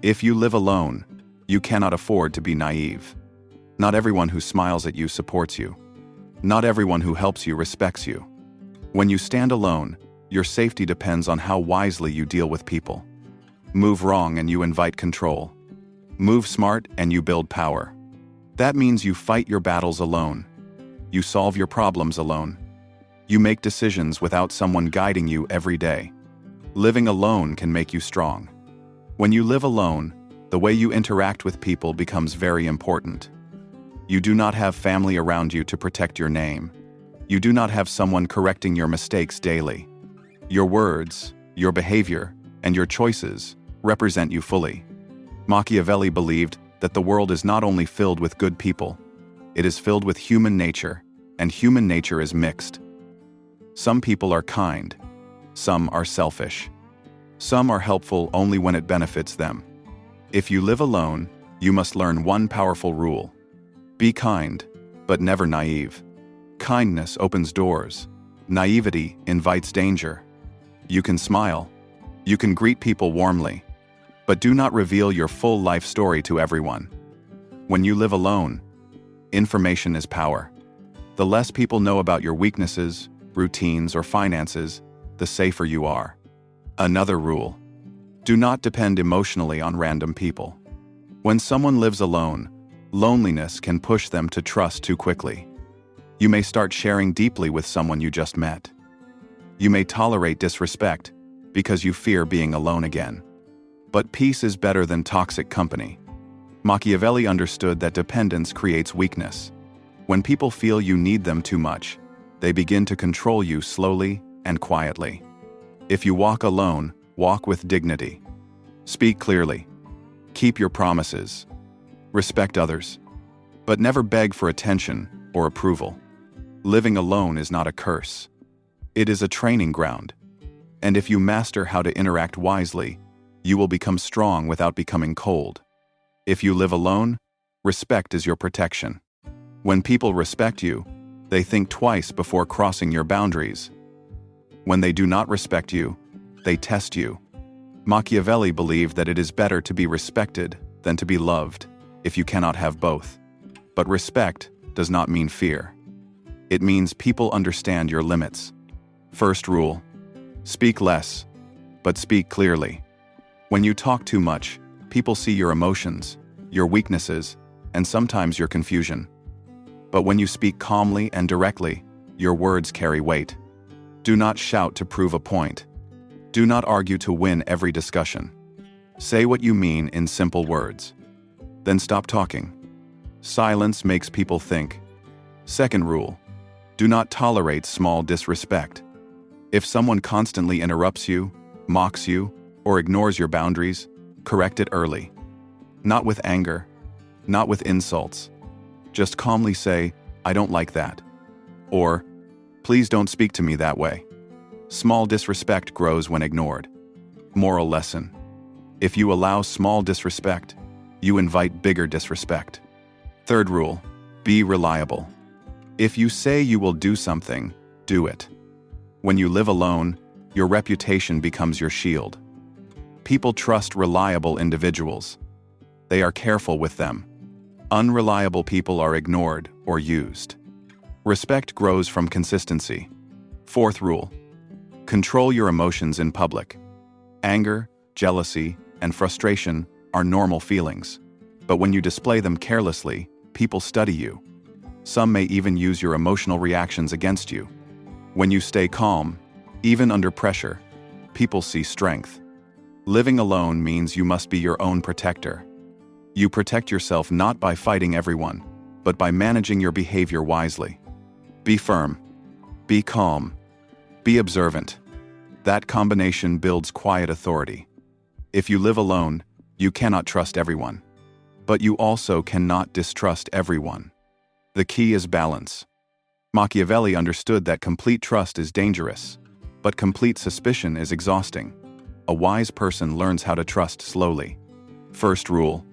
If you live alone, you cannot afford to be naive. Not everyone who smiles at you supports you. Not everyone who helps you respects you. When you stand alone, your safety depends on how wisely you deal with people. Move wrong and you invite control. Move smart and you build power. That means you fight your battles alone. You solve your problems alone. You make decisions without someone guiding you every day. Living alone can make you strong. When you live alone, the way you interact with people becomes very important. You do not have family around you to protect your name. You do not have someone correcting your mistakes daily. Your words, your behavior, and your choices represent you fully. Machiavelli believed that the world is not only filled with good people, it is filled with human nature, and human nature is mixed. Some people are kind, some are selfish. Some are helpful only when it benefits them. If you live alone, you must learn one powerful rule. Be kind, but never naive. Kindness opens doors. Naivety invites danger. You can smile. You can greet people warmly. But do not reveal your full life story to everyone. When you live alone, information is power. The less people know about your weaknesses, routines, or finances, the safer you are. Another rule: do not depend emotionally on random people. When someone lives alone, loneliness can push them to trust too quickly. You may start sharing deeply with someone you just met. You may tolerate disrespect because you fear being alone again. But peace is better than toxic company. Machiavelli understood that dependence creates weakness. When people feel you need them too much, they begin to control you slowly and quietly. If you walk alone, walk with dignity. Speak clearly. Keep your promises. Respect others. But never beg for attention or approval. Living alone is not a curse. It is a training ground. And if you master how to interact wisely, you will become strong without becoming cold. If you live alone, respect is your protection. When people respect you, they think twice before crossing your boundaries. When they do not respect you, they test you. Machiavelli believed that it is better to be respected than to be loved, if you cannot have both. But respect does not mean fear. It means people understand your limits. First rule: speak less, but speak clearly. When you talk too much, people see your emotions, your weaknesses, and sometimes your confusion. But when you speak calmly and directly, your words carry weight. Do not shout to prove a point. Do not argue to win every discussion. Say what you mean in simple words. Then stop talking. Silence makes people think. Second rule: do not tolerate small disrespect. If someone constantly interrupts you, mocks you, or ignores your boundaries, correct it early. Not with anger, not with insults. Just calmly say, "I don't like that." Or, "Please don't speak to me that way." Small disrespect grows when ignored. Moral lesson: if you allow small disrespect, you invite bigger disrespect. Third rule: be reliable. If you say you will do something, do it. When you live alone, your reputation becomes your shield. People trust reliable individuals. They are careful with them. Unreliable people are ignored or used. Respect grows from consistency. Fourth rule: control your emotions in public. Anger, jealousy, and frustration are normal feelings. But when you display them carelessly, people study you. Some may even use your emotional reactions against you. When you stay calm, even under pressure, people see strength. Living alone means you must be your own protector. You protect yourself not by fighting everyone, but by managing your behavior wisely. Be firm. Be calm. Be observant. That combination builds quiet authority. If you live alone, you cannot trust everyone. But you also cannot distrust everyone. The key is balance. Machiavelli understood that complete trust is dangerous, but complete suspicion is exhausting. A wise person learns how to trust slowly. First rule: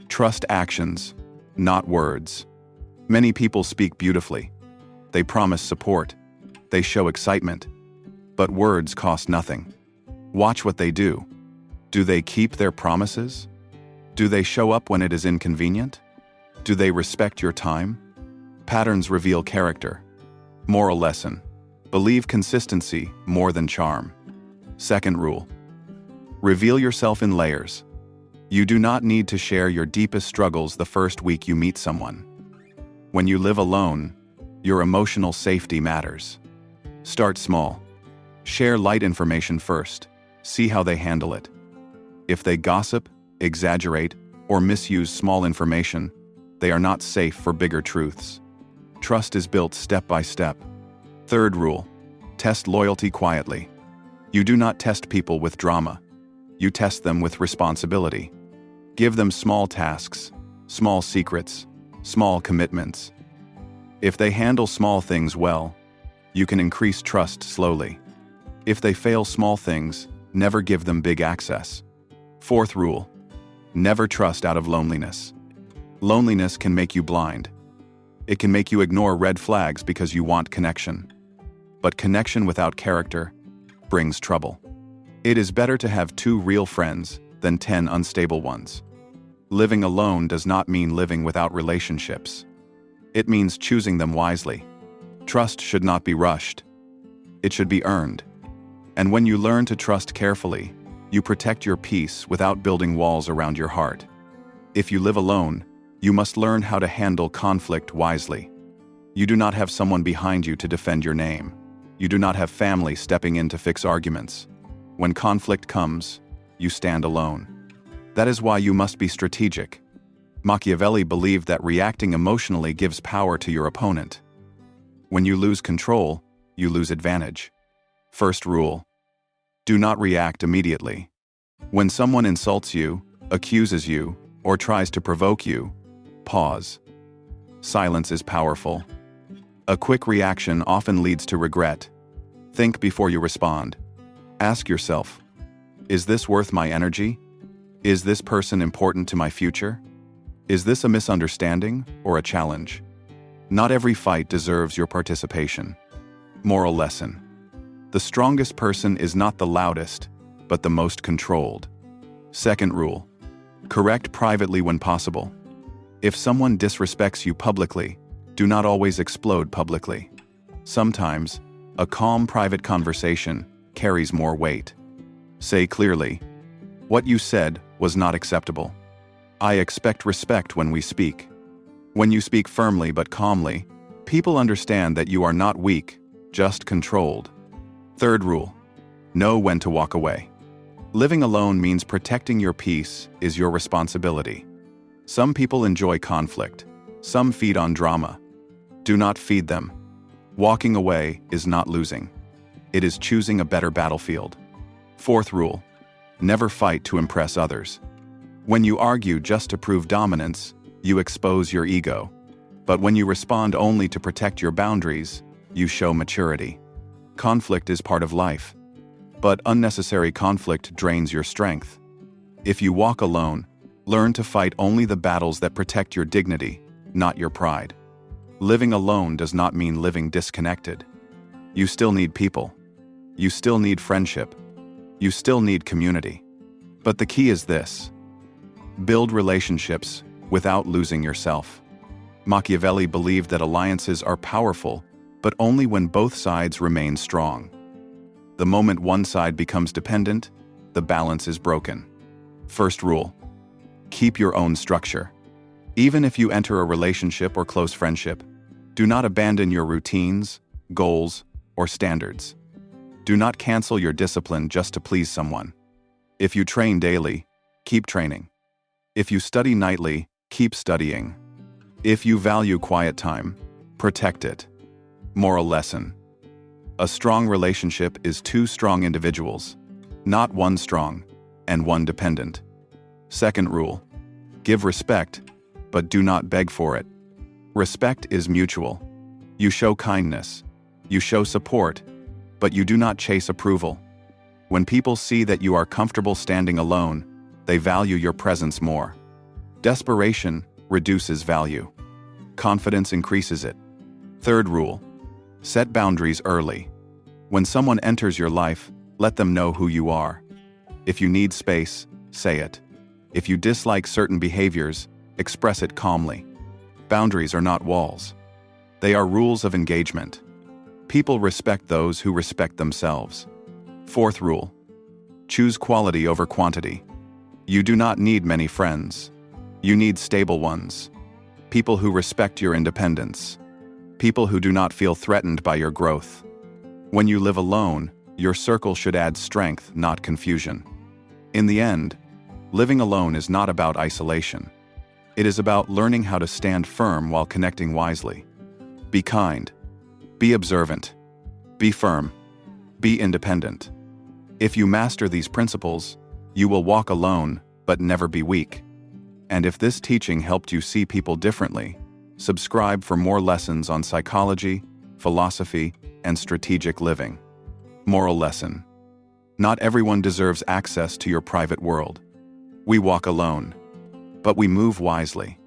trust actions, not words. Many people speak beautifully. They promise support. They show excitement. But words cost nothing. Watch what they do. Do they keep their promises, Do they show up when it is inconvenient? Do they respect your time? Patterns reveal character. Moral lesson: believe consistency more than charm. Second rule: reveal yourself in layers. You do not need to share your deepest struggles the first week you meet someone. When you live alone, your emotional safety matters. Start small. Share light information first. See how they handle it. If they gossip, exaggerate, or misuse small information, they are not safe for bigger truths. Trust is built step by step. Third rule: test loyalty quietly. You do not test people with drama. You test them with responsibility. Give them small tasks, small secrets, small commitments. If they handle small things well, you can increase trust slowly. If they fail small things, never give them big access. Fourth rule: never trust out of loneliness. Loneliness can make you blind. It can make you ignore red flags because you want connection. But connection without character brings trouble. It is better to have 2 real friends than 10 unstable ones. Living alone does not mean living without relationships. It means choosing them wisely. Trust should not be rushed. It should be earned. And when you learn to trust carefully, you protect your peace without building walls around your heart. If you live alone, you must learn how to handle conflict wisely. You do not have someone behind you to defend your name. You do not have family stepping in to fix arguments. When conflict comes, you stand alone. That is why you must be strategic. Machiavelli believed that reacting emotionally gives power to your opponent. When you lose control, you lose advantage. First rule: do not react immediately. When someone insults you, accuses you, or tries to provoke you, pause. Silence is powerful. A quick reaction often leads to regret. Think before you respond. Ask yourself, is this worth my energy? Is this person important to my future? Is this a misunderstanding or a challenge? Not every fight deserves your participation. Moral lesson: the strongest person is not the loudest, but the most controlled. Second rule: correct privately when possible. If someone disrespects you publicly, do not always explode publicly. Sometimes, a calm private conversation carries more weight. Say clearly, "What you said was not acceptable. I expect respect when we speak." When you speak firmly but calmly, people understand that you are not weak, just controlled. Third rule: know when to walk away. Living alone means protecting your peace is your responsibility. Some people enjoy conflict. Some feed on drama. Do not feed them. Walking away is not losing. It is choosing a better battlefield. Fourth rule: never fight to impress others. When you argue just to prove dominance, you expose your ego. But when you respond only to protect your boundaries, you show maturity. Conflict is part of life. But unnecessary conflict drains your strength. If you walk alone, learn to fight only the battles that protect your dignity, not your pride. Living alone does not mean living disconnected. You still need people. You still need friendship. You still need community. But the key is this: build relationships without losing yourself. Machiavelli believed that alliances are powerful, but only when both sides remain strong. The moment one side becomes dependent, the balance is broken. First rule: keep your own structure. Even if you enter a relationship or close friendship, do not abandon your routines, goals, or standards. Do not cancel your discipline just to please someone. If you train daily, keep training. If you study nightly, keep studying. If you value quiet time, protect it. Moral lesson: a strong relationship is 2 strong individuals, not 1 strong and 1 dependent. Second rule: give respect, but do not beg for it. Respect is mutual. You show kindness. You show support, but you do not chase approval. When people see that you are comfortable standing alone, they value your presence more. Desperation reduces value. Confidence increases it. Third rule: set boundaries early. When someone enters your life, let them know who you are. If you need space, say it. If you dislike certain behaviors, express it calmly. Boundaries are not walls. They are rules of engagement. People respect those who respect themselves. Fourth rule: choose quality over quantity. You do not need many friends. You need stable ones. People who respect your independence. People who do not feel threatened by your growth. When you live alone, your circle should add strength, not confusion. In the end, living alone is not about isolation. It is about learning how to stand firm while connecting wisely. Be kind. Be observant. Be firm. Be independent. If you master these principles, you will walk alone, but never be weak. And if this teaching helped you see people differently, subscribe for more lessons on psychology, philosophy, and strategic living. Moral lesson: not everyone deserves access to your private world. We walk alone, but we move wisely.